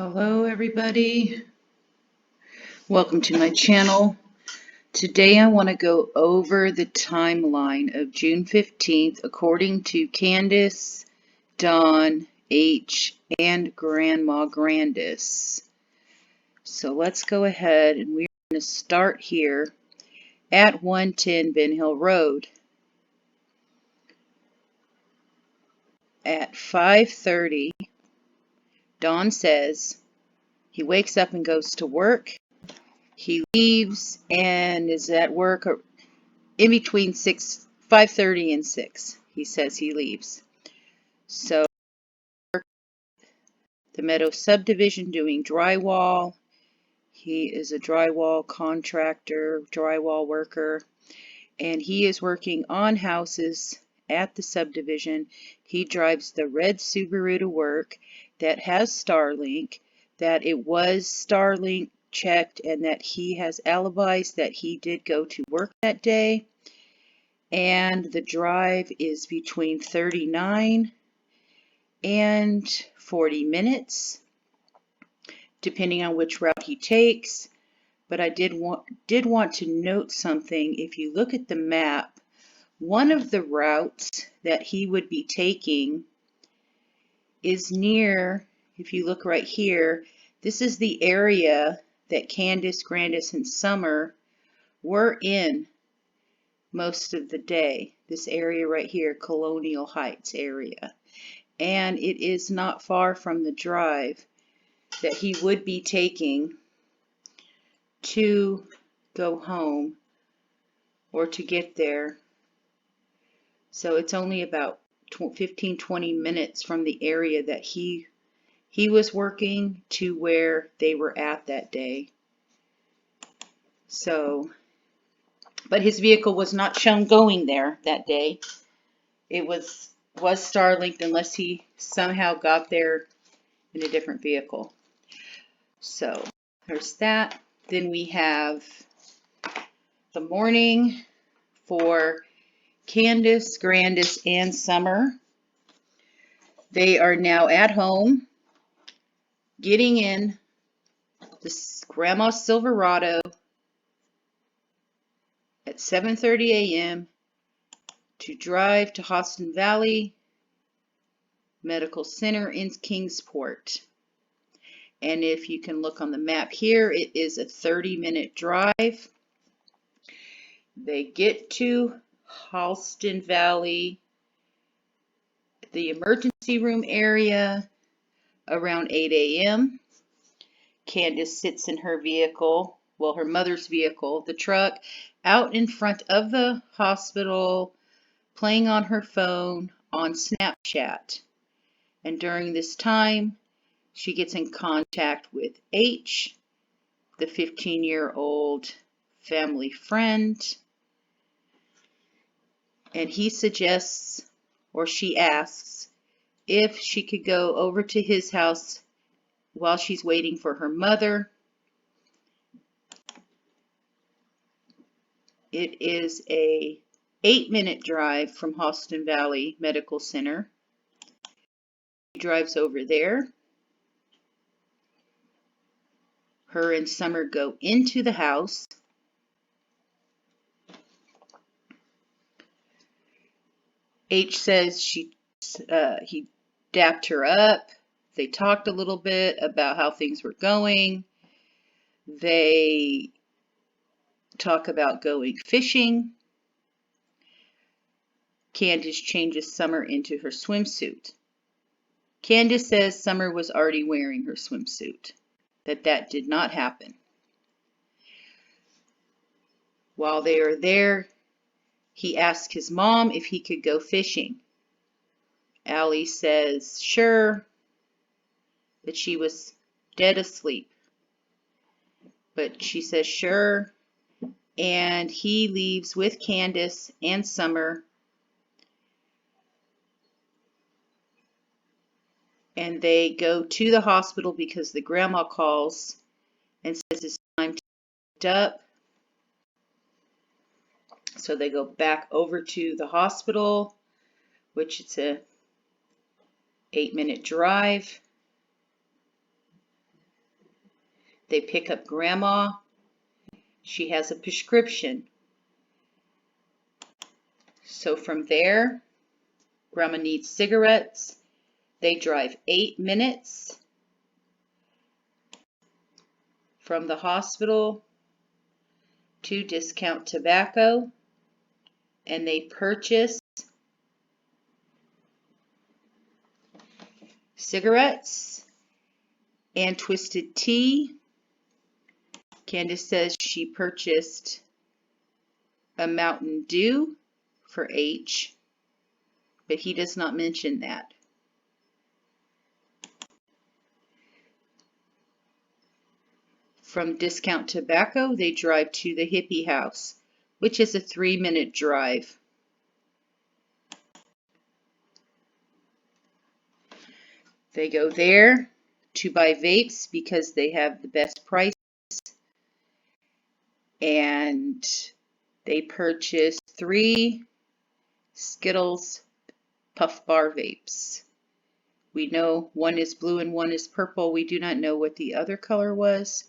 Hello everybody, welcome to my channel. Today I want to go over the timeline of June 15th according to Candus, Dawn, H, and Grandma Grandus. So let's go ahead and we're going to start here at 110 Ben Hill Road. At 5:30, Dawn says he wakes up and goes to work. He leaves and is at work in between 5:30 and 6. He says he leaves. So the Meadow subdivision doing drywall. He is a drywall contractor, drywall worker, and he is working on houses at the subdivision. He drives the red Subaru to work that has Starlink, that it was Starlink checked, and that he has alibis that he did go to work that day. And the drive is between 39 and 40 minutes, depending on which route he takes. But I did want to note something. If you look at the map, one of the routes that he would be taking is near, if you look right here, this is the area that Candus, Grandus, and Summer were in most of the day. This area right here, Colonial Heights area. And it is not far from the drive that he would be taking to go home or to get there. So it's only about 15-20 minutes from the area that he was working to where they were at that day. So, but his vehicle was not shown going there that day. It was Starlinked unless he somehow got there in a different vehicle. So there's that. Then we have the morning for Candus, Grandus, and Summer. They are now at home, getting in this Grandma's Silverado at 7:30 a.m. to drive to Austin Valley Medical Center in Kingsport. And if you can look on the map here, it is a 30-minute drive. They get to Austin Valley, the emergency room area, around 8 a.m. Candus sits in her vehicle, well, her mother's vehicle, the truck, out in front of the hospital, playing on her phone on Snapchat. And during this time, she gets in contact with H, the 15-year-old family friend, and he suggests, or she asks, if she could go over to his house while she's waiting for her mother. It is a 8-minute drive from Austin Valley Medical Center. She drives over there. Her and Summer go into the house. H says he dapped her up. They talked a little bit about how things were going. They talk about going fishing. Candus changes Summer into her swimsuit. Candus says Summer was already wearing her swimsuit, that did not happen. While they are there, he asks his mom if he could go fishing. Allie says sure, that she was dead asleep. But she says sure, and he leaves with Candus and Summer, and they go to the hospital because the grandma calls and says it's time to get up. So they go back over to the hospital, which it's a 8-minute drive. They pick up Grandma. She has a prescription. So from there, Grandma needs cigarettes. They drive 8 minutes from the hospital to Discount Tobacco, and they purchase cigarettes and twisted tea. Candus says she purchased a Mountain Dew for H, but he does not mention that. From Discount Tobacco, they drive to the hippie house, which is a 3-minute drive. They go there to buy vapes because they have the best price, and they purchase 3 Skittles Puff Bar vapes. We know one is blue and one is purple. We do not know what the other color was.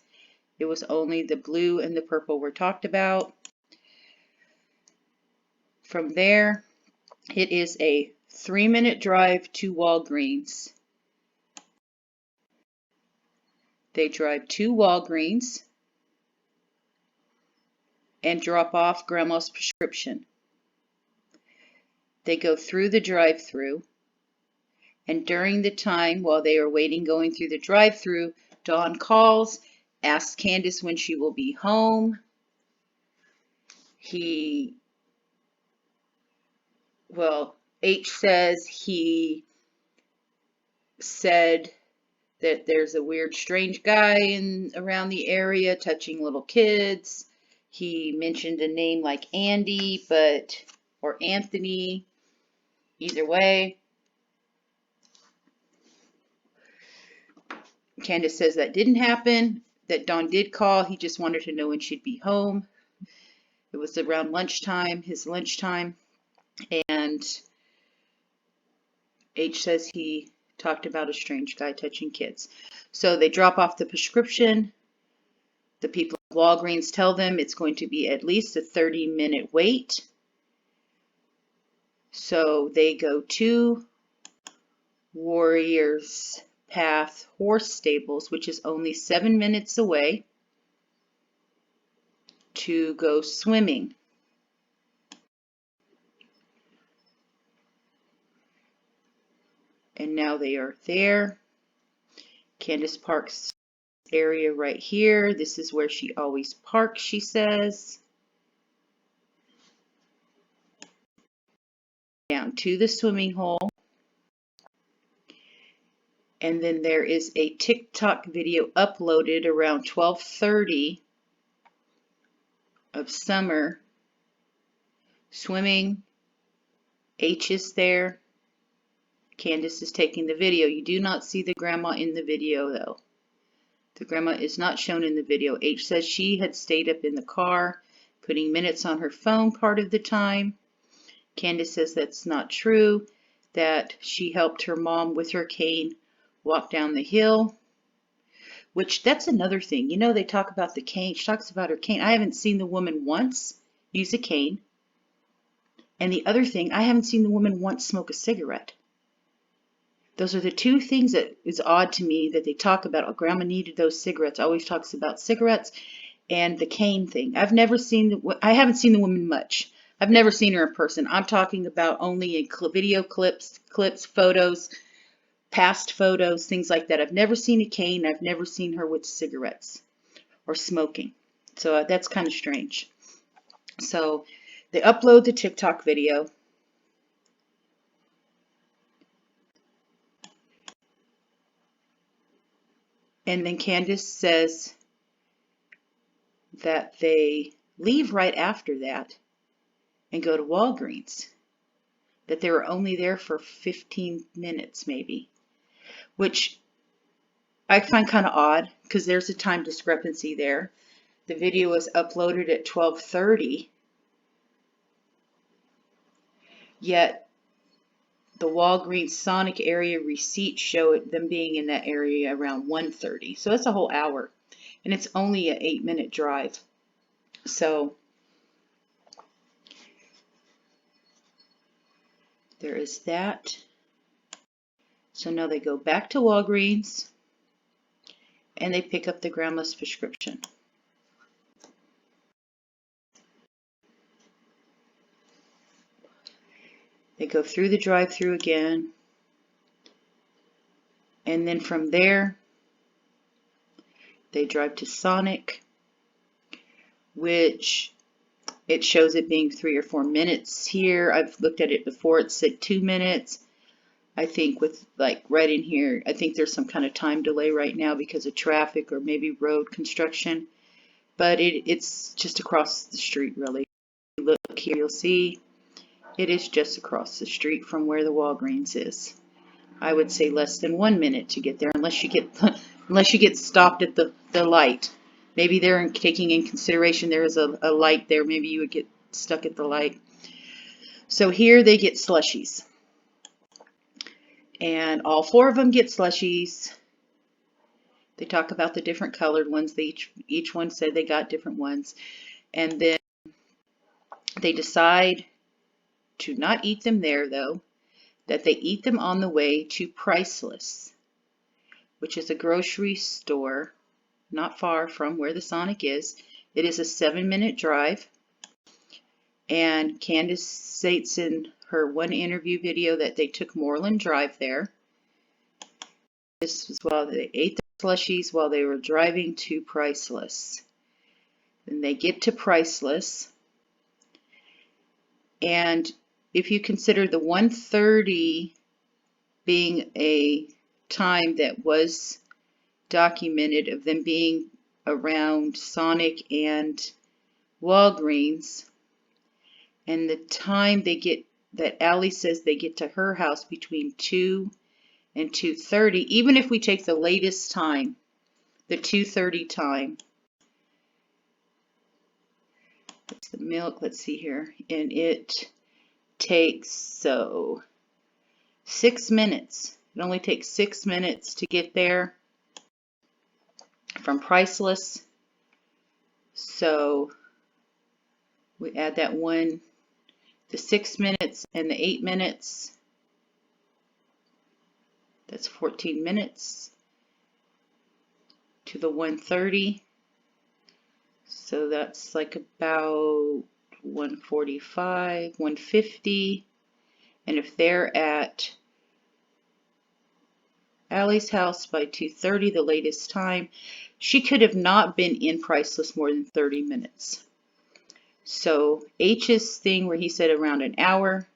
It was only the blue and the purple were talked about. From there, it is a 3-minute drive to Walgreens. They drive to Walgreens and drop off Grandma's prescription. They go through the drive-thru, and during the time while they are waiting going through the drive-thru, Dawn calls, asks Candus when she will be home. H says he said that there's a weird, strange guy around the area touching little kids. He mentioned a name like Andy, or Anthony. Either way, Candus says that didn't happen, that Dawn did call. He just wanted to know when she'd be home. It was around lunchtime, his lunchtime, and H says he talked about a strange guy touching kids. So they drop off the prescription. The people at Walgreens tell them it's going to be at least a 30-minute wait. So they go to Warriors Path Horse Stables, which is only 7 minutes away, to go swimming. And now they are there. Candus parks area right here. This is where she always parks, she says. Down to the swimming hole. And then there is a TikTok video uploaded around 12:30 of Summer swimming. H is there. Candus is taking the video. You do not see the grandma in the video though. The grandma is not shown in the video. H says she had stayed up in the car, putting minutes on her phone part of the time. Candus says that's not true, that she helped her mom with her cane walk down the hill, which that's another thing. You know, they talk about the cane. She talks about her cane. I haven't seen the woman once use a cane. And the other thing, I haven't seen the woman once smoke a cigarette. Those are the two things that is odd to me that they talk about. Oh, Grandma needed those cigarettes. Always talks about cigarettes and the cane thing. I haven't seen the woman much. I've never seen her in person. I'm talking about only in video clips, photos, past photos, things like that. I've never seen a cane. I've never seen her with cigarettes or smoking. So that's kind of strange. So they upload the TikTok video. And then Candus says that they leave right after that and go to Walgreens. That they were only there for 15 minutes maybe. Which I find kind of odd because there's a time discrepancy there. The video was uploaded at 12:30. Yet the Walgreens Sonic area receipts show them being in that area around 1:30. So that's a whole hour. and it's only an 8-minute drive. So there is that. So now they go back to Walgreens and they pick up the Grandus prescription. They go through the drive-thru again, and then from there they drive to Sonic, which it shows it being 3 or 4 minutes here. I've looked at it before, it said 2 minutes. I think with like right in here, I think there's some kind of time delay right now because of traffic or maybe road construction, but it's just across the street really. If you look here, you'll see it is just across the street from where the Walgreens is. I would say less than 1 minute to get there, unless you get stopped at the light. Maybe they're taking in consideration there is a light there. Maybe you would get stuck at the light. So here they get slushies, and all 4 of them get slushies. They talk about the different colored ones. They each one said they got different ones, and then they decide to not eat them there though, that they eat them on the way to Priceless, which is a grocery store not far from where the Sonic is. It is a 7-minute drive, and Candus states in her one interview video that they took Moreland Drive there. This was while they ate the slushies while they were driving to Priceless. Then they get to Priceless, and if you consider the 1:30 being a time that was documented of them being around Sonic and Walgreens, and the time they get, that Allie says they get to her house between 2 and 2:30, even if we take the latest time, the 2:30 time, that's the milk, let's see here, and it takes 6 minutes. It only takes 6 minutes to get there from Priceless. So we add that one, the 6 minutes and the 8 minutes. That's 14 minutes to the 1:30. So that's like about 1:45, 1:50. And if they're at Allie's house by 2:30, the latest time, she could have not been in Priceless more than 30 minutes. So H's thing where he said around an hour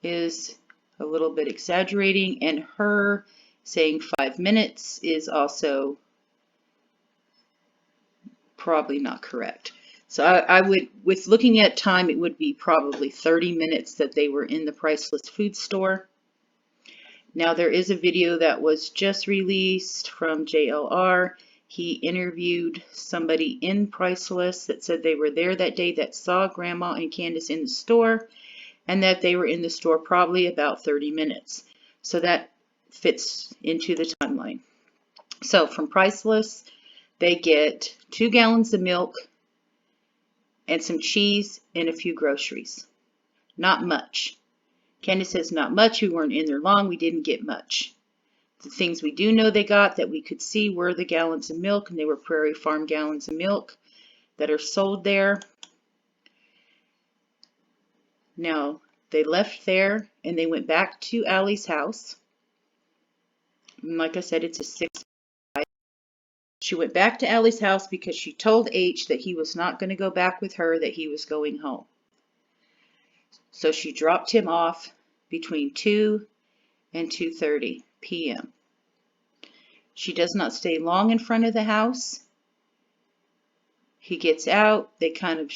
is a little bit exaggerating, and her saying 5 minutes is also probably not correct. So I would, with looking at time, it would be probably 30 minutes that they were in the Priceless food store. Now there is a video that was just released from JLR. He interviewed somebody in Priceless that said they were there that day that saw Grandma and Candus in the store, and that they were in the store probably about 30 minutes. So that fits into the timeline. So from Priceless, they get 2 gallons of milk and some cheese and a few groceries. Not much. Candus says not much. We weren't in there long. We didn't get much. The things we do know they got that we could see were the gallons of milk, and they were Prairie Farm gallons of milk that are sold there. Now, they left there and they went back to Allie's house. And like I said, it's a 6. She went back to Allie's house because she told H that he was not going to go back with her, that he was going home. So she dropped him off between 2 and 2:30 p.m. She does not stay long in front of the house. He gets out. They kind of,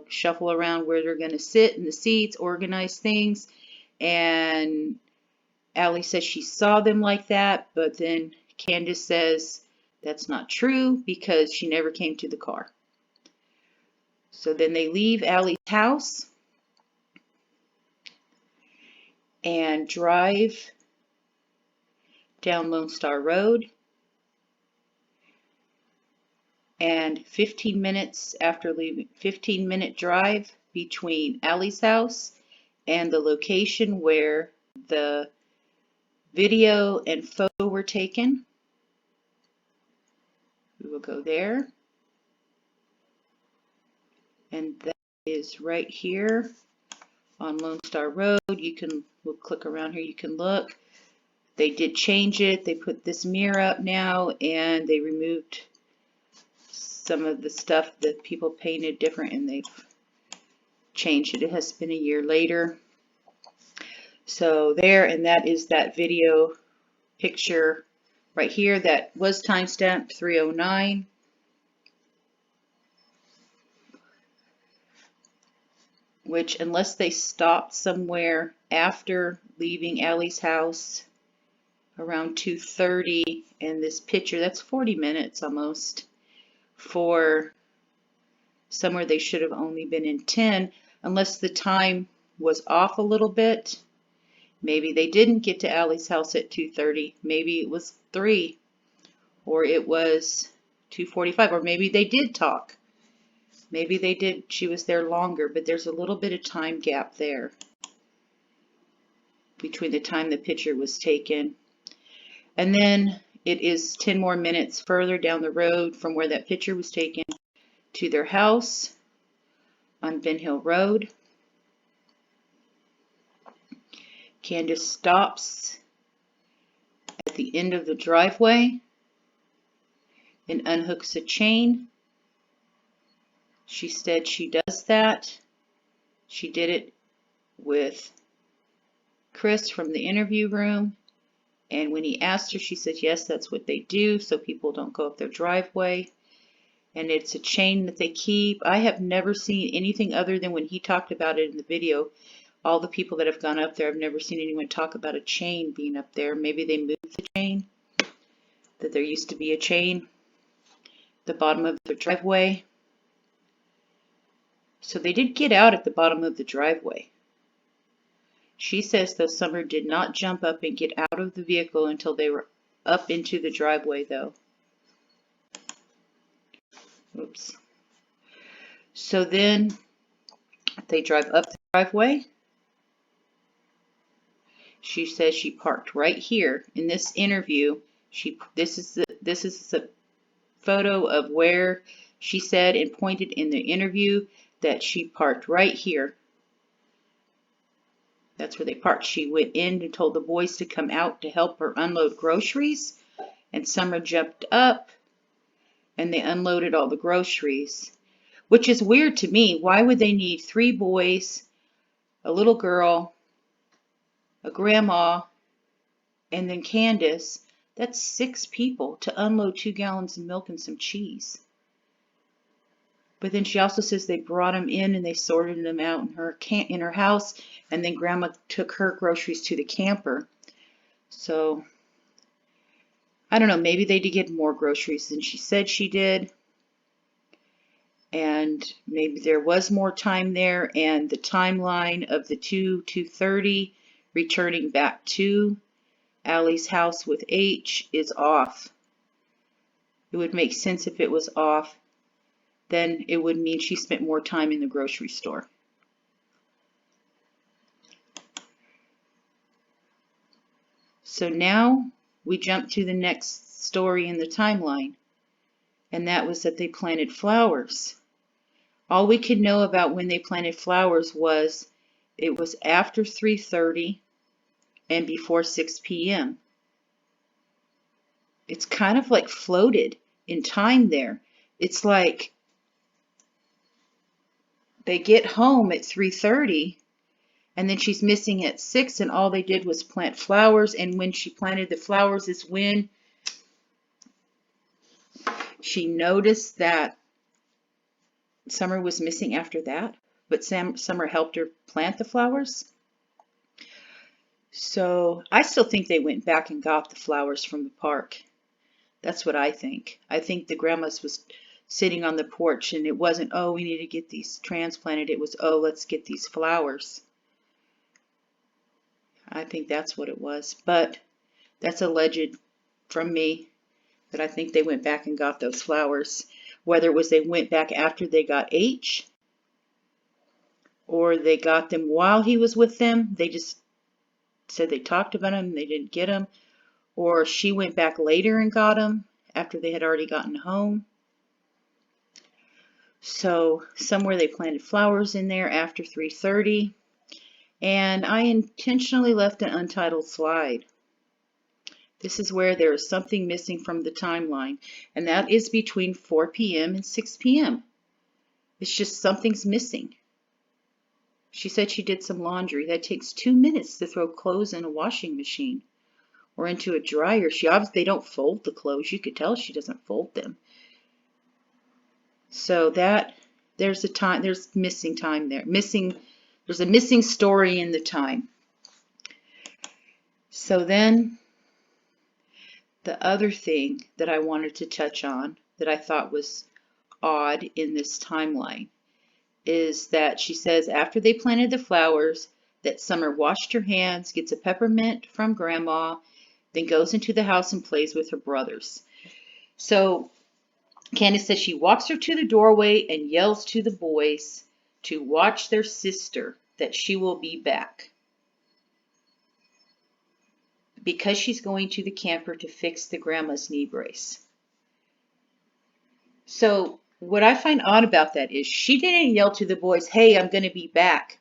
shuffle around where they're going to sit in the seats, organize things. And Allie says she saw them like that, but then Candus says that's not true because she never came to the car. So then they leave Allie's house and drive down Lone Star Road. And 15 minutes after leaving, 15-minute drive between Allie's house and the location where the video and photo were taken. We will go there. And that is right here on Lone Star Road. We'll click around here, you can look. They did change it. They put this mirror up now, and they removed some of the stuff that people painted different, and they've changed it. It has been a year later. So there, and that is that video picture right here that was timestamped 309. Which, unless they stopped somewhere after leaving Allie's house around 2:30, and this picture, that's 40 minutes almost for somewhere they should have only been in 10, unless the time was off a little bit. Maybe they didn't get to Allie's house at 2:30. Maybe it was 3, or it was 2:45, or maybe they did talk. Maybe they did, she was there longer, but there's a little bit of time gap there between the time the picture was taken. And then it is 10 more minutes further down the road from where that picture was taken to their house on Ben Hill Road. Candus stops at the end of the driveway and unhooks a chain. She said she does that. She did it with Chris from the interview room. And when he asked her, she said, yes, that's what they do, so people don't go up their driveway. And it's a chain that they keep. I have never seen anything other than when he talked about it in the video. All the people that have gone up there, I've never seen anyone talk about a chain being up there. Maybe they moved the chain, that there used to be a chain at the bottom of their driveway. So they did get out at the bottom of the driveway. She says, though, Summer did not jump up and get out of the vehicle until they were up into the driveway, though. Oops. So then they drive up the driveway. She says she parked right here in this interview. This is the photo of where she said and pointed in the interview that she parked right here. That's where they parked. She went in and told the boys to come out to help her unload groceries, and Summer jumped up and they unloaded all the groceries, which is weird to me. Why would they need 3 boys, a little girl, a grandma, and then Candus? That's 6 people to unload 2 gallons of milk and some cheese. But then she also says they brought them in and they sorted them out in her house, and then Grandma took her groceries to the camper. So I don't know, maybe they did get more groceries than she said she did. And maybe there was more time there, and the timeline of the 2:30 returning back to Allie's house with H is off. It would make sense if it was off. Then it would mean she spent more time in the grocery store. So now we jump to the next story in the timeline, and that was that they planted flowers. All we could know about when they planted flowers was it was after 3:30 and before 6 p.m. It's kind of like floated in time there. It's like they get home at 3:30, and then she's missing at 6, and all they did was plant flowers. And when she planted the flowers is when she noticed that Summer was missing after that, but Summer helped her plant the flowers. So I still think they went back and got the flowers from the park. That's what I think. I think the grandma's was sitting on the porch, and it wasn't, oh, we need to get these transplanted. It was, oh, let's get these flowers. I think that's what it was. But that's alleged from me, that I think they went back and got those flowers. whether it was they went back after they got H, or they got them while he was with them. They just said they talked about him and they didn't get him. Or she went back later and got him after they had already gotten home. So somewhere they planted flowers in there after 3:30. And I intentionally left an untitled slide. This is where there is something missing from the timeline, and that is between 4 p.m. and 6 p.m. It's just something's missing. She said she did some laundry. That takes 2 minutes to throw clothes in a washing machine or into a dryer. They don't fold the clothes. You could tell she doesn't fold them. So there's missing time there. There's a missing story in the time. So then the other thing that I wanted to touch on that I thought was odd in this timeline is that she says after they planted the flowers that Summer washed her hands, gets a peppermint from Grandma, then goes into the house and plays with her brothers. So Candus says she walks her to the doorway and yells to the boys to watch their sister, that she will be back, because she's going to the camper to fix the grandma's knee brace. So what I find odd about that is she didn't yell to the boys, hey, I'm going to be back.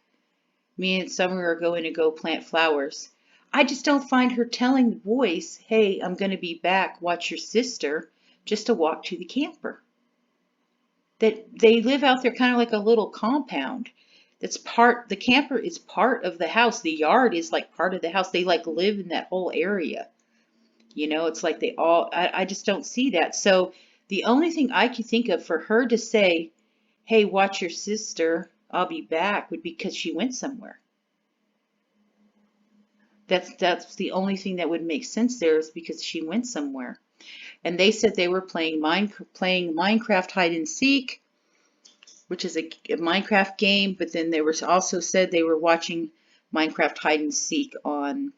Me and Summer are going to go plant flowers. I just don't find her telling the boys, hey, I'm going to be back, watch your sister, just to walk to the camper. That they live out there kind of like a little compound. The camper is part of the house. The yard is like part of the house. They like live in that whole area. You know, it's like I just don't see that. So the only thing I could think of for her to say, hey, watch your sister, I'll be back, would be because she went somewhere. That's the only thing that would make sense there, is because she went somewhere. And they said they were playing Minecraft hide and seek, which is a Minecraft game, but then they were also said they were watching Minecraft hide and seek on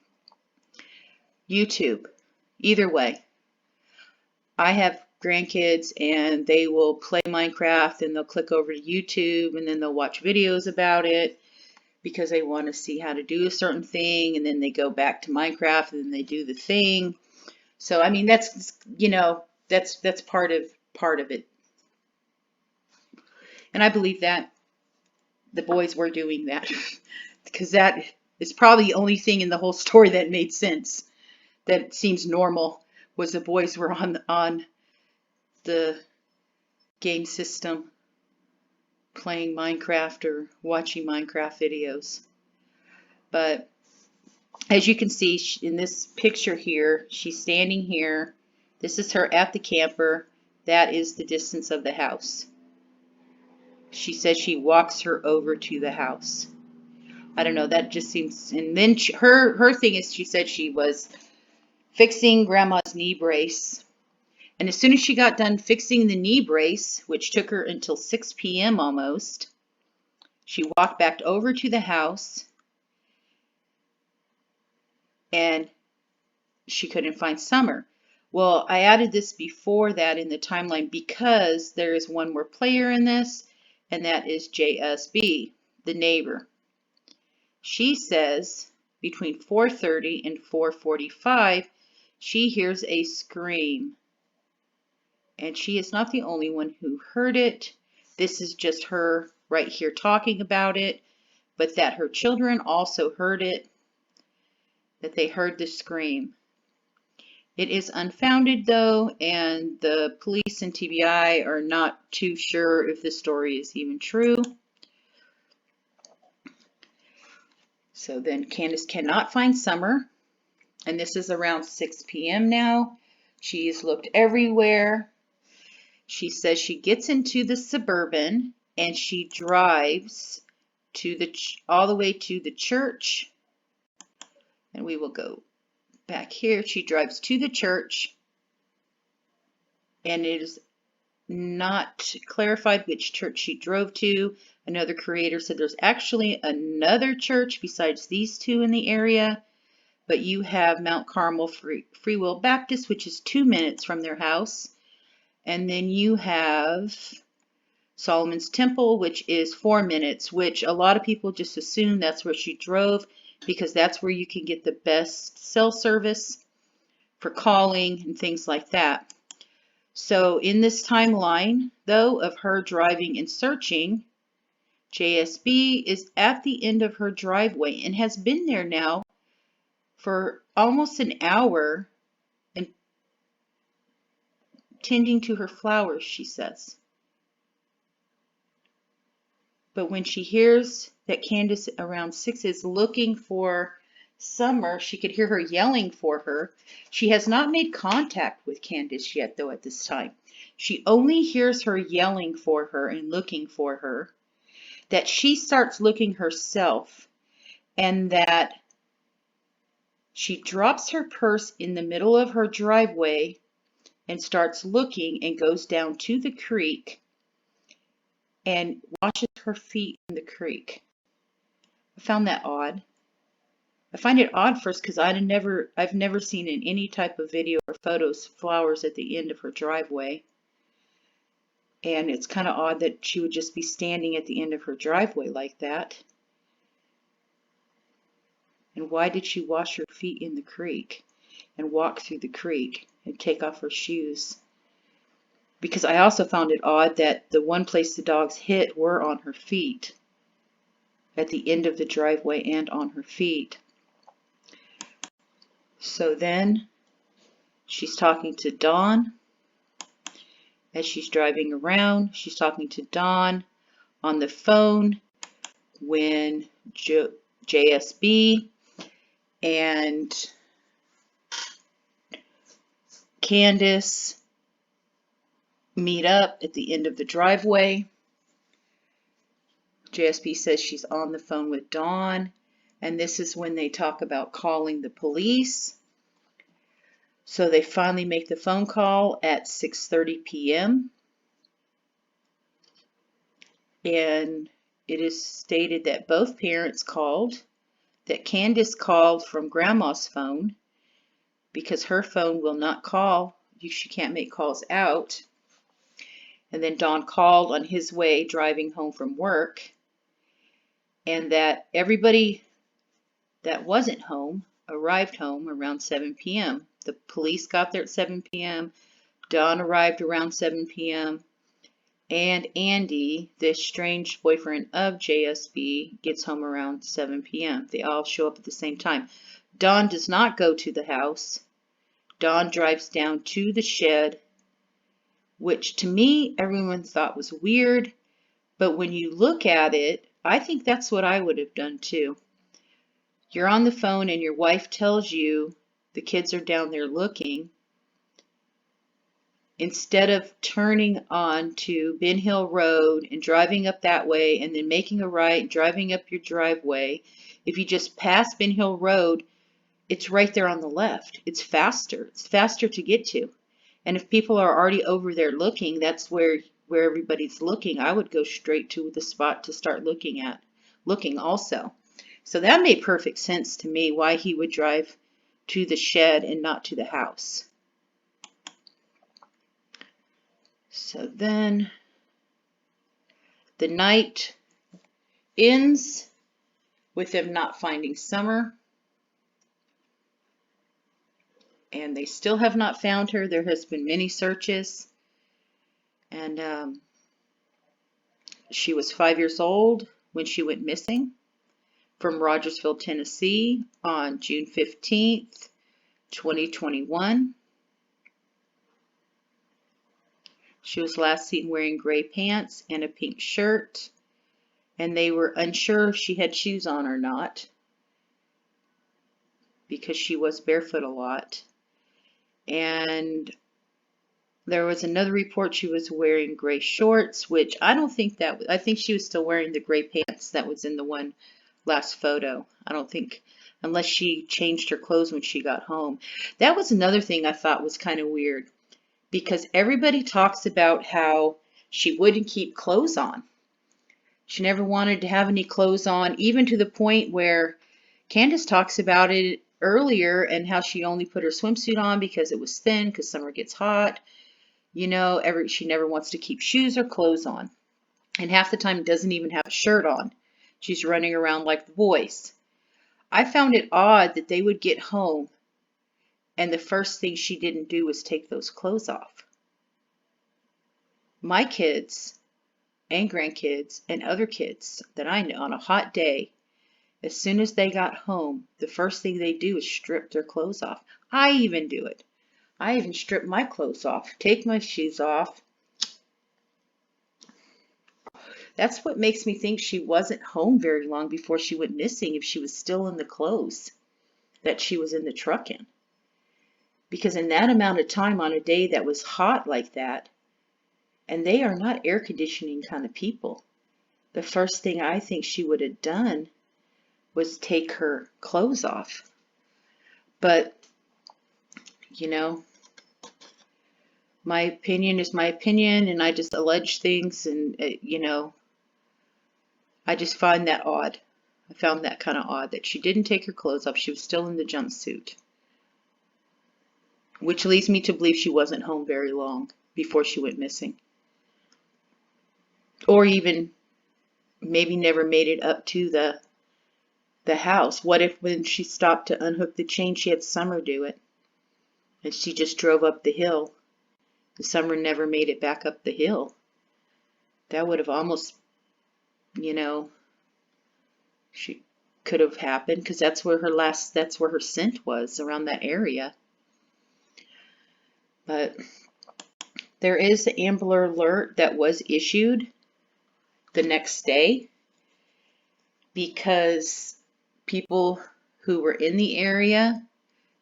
YouTube. Either way, I have grandkids and they will play Minecraft and they'll click over to YouTube and then they'll watch videos about it because they want to see how to do a certain thing, and then they go back to Minecraft and then they do the thing. So I mean, that's, you know, that's part of it. And I believe that the boys were doing that because that is probably the only thing in the whole story that made sense, that seems normal, was the boys were on the game system playing Minecraft or watching Minecraft videos. But as you can see in this picture here, she's standing here. This is her at the camper. That is the distance of the house. She says she walks her over to the house. I don't know, that just seems, and then her thing is, she said she was fixing Grandma's knee brace. And as soon as she got done fixing the knee brace, which took her until 6 p.m. almost, she walked back over to the house and she couldn't find Summer. Well, I added this before that in the timeline because there is one more player in this, and that is JSB, the neighbor. She says between 4:30 and 4:45, she hears a scream. And she is not the only one who heard it. This is just her right here talking about it, but that her children also heard it, that they heard the scream. It is unfounded though, and the police and TBI are not too sure if this story is even true. So then Candus cannot find Summer, and this is around 6 p.m. now. She's looked everywhere. She says she gets into the Suburban and she drives to all the way to the church. And we will go back here. She drives to the church, and it is not clarified which church she drove to. Another creator said there's actually another church besides these two in the area, but you have Mount Carmel Free Will Baptist, which is 2 minutes from their house. And then you have Solomon's Temple, which is 4 minutes, which a lot of people just assume that's where she drove because that's where you can get the best cell service for calling and things like that. So in this timeline, though, of her driving and searching, JSB is at the end of her driveway and has been there now for almost an hour and tending to her flowers, she says. But when she hears that Candus around 6 is looking for Summer, she could hear her yelling for her. She has not made contact with Candus yet, though, at this time. She only hears her yelling for her and looking for her, that she starts looking herself, and that she drops her purse in the middle of her driveway and starts looking and goes down to the creek and washes her feet in the creek. I found that odd. I find it odd first because I've never seen in any type of video or photos flowers at the end of her driveway. And it's kind of odd that she would just be standing at the end of her driveway like that. And why did she wash her feet in the creek and walk through the creek and take off her shoes? Because I also found it odd that the one place the dogs hit were on her feet, at the end of the driveway and on her feet. So then she's talking to Dawn as she's driving around. She's talking to Dawn on the phone when JSB and Candus meet up at the end of the driveway. JSB says she's on the phone with Dawn, and this is when they talk about calling the police. So they finally make the phone call at 6:30 p.m. And it is stated that both parents called, that Candus called from Grandma's phone because her phone will not call. She can't make calls out. And then Don called on his way driving home from work, and that everybody that wasn't home arrived home around 7 p.m. The police got there at 7 p.m. Don arrived around 7 p.m. And Andy, the estranged boyfriend of JSB, gets home around 7 p.m. They all show up at the same time. Don does not go to the house. Don drives down to the shed, which to me everyone thought was weird, but when you look at it, I think that's what I would have done too. You're on the phone and your wife tells you the kids are down there looking. Instead of turning on to Ben Hill Road and driving up that way and then making a right, driving up your driveway, if you just pass Ben Hill Road, it's right there on the left. It's faster. It's faster to get to. And if people are already over there looking, that's where everybody's looking. I would go straight to the spot to start looking also. So that made perfect sense to me why he would drive to the shed and not to the house. So then the night ends with them not finding Summer. And they still have not found her. There has been many searches. And she was 5 years old when she went missing from Rogersville, Tennessee on June 15th, 2021. She was last seen wearing gray pants and a pink shirt, and they were unsure if she had shoes on or not because she was barefoot a lot. And there was another report she was wearing gray shorts, which I don't think that, I think she was still wearing the gray pants that was in the one last photo. I don't think, unless she changed her clothes when she got home. That was another thing I thought was kind of weird, because everybody talks about how she wouldn't keep clothes on. She never wanted to have any clothes on, even to the point where Candus talks about it earlier and how she only put her swimsuit on because it was thin, because summer gets hot. You know, she never wants to keep shoes or clothes on. And half the time doesn't even have a shirt on. She's running around like the boys. I found it odd that they would get home and the first thing she didn't do was take those clothes off. My kids and grandkids and other kids that I know on a hot day, as soon as they got home, the first thing they do is strip their clothes off. I even do it. I even strip my clothes off, take my shoes off. That's what makes me think she wasn't home very long before she went missing if she was still in the clothes that she was in the truck in. Because in that amount of time on a day that was hot like that, and they are not air conditioning kind of people, the first thing I think she would have done was take her clothes off. But, you know, my opinion is my opinion, and I just allege things, and, you know, I just find that odd. I found that kind of odd that she didn't take her clothes off. She was still in the jumpsuit, which leads me to believe she wasn't home very long before she went missing. Or even maybe never made it up to the house. What if when she stopped to unhook the chain, she had Summer do it, and she just drove up the hill, and Summer never made it back up the hill? That would have almost, you know, she could have happened, because that's where her scent was, around that area. But there is an Amber Alert that was issued the next day because people who were in the area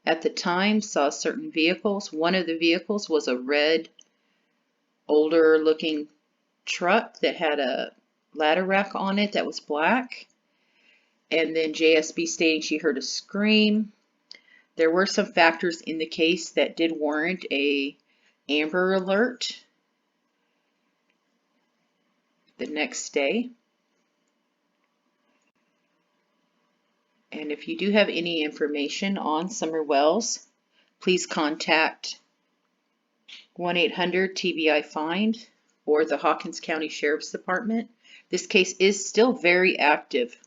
at the time saw certain vehicles. One of the vehicles was a red, older looking truck that had a ladder rack on it that was black. And then JSB stating she heard a scream. There were some factors in the case that did warrant a Amber Alert the next day. And if you do have any information on Summer Wells, please contact 1-800-TBI-FIND or the Hawkins County Sheriff's Department. This case is still very active.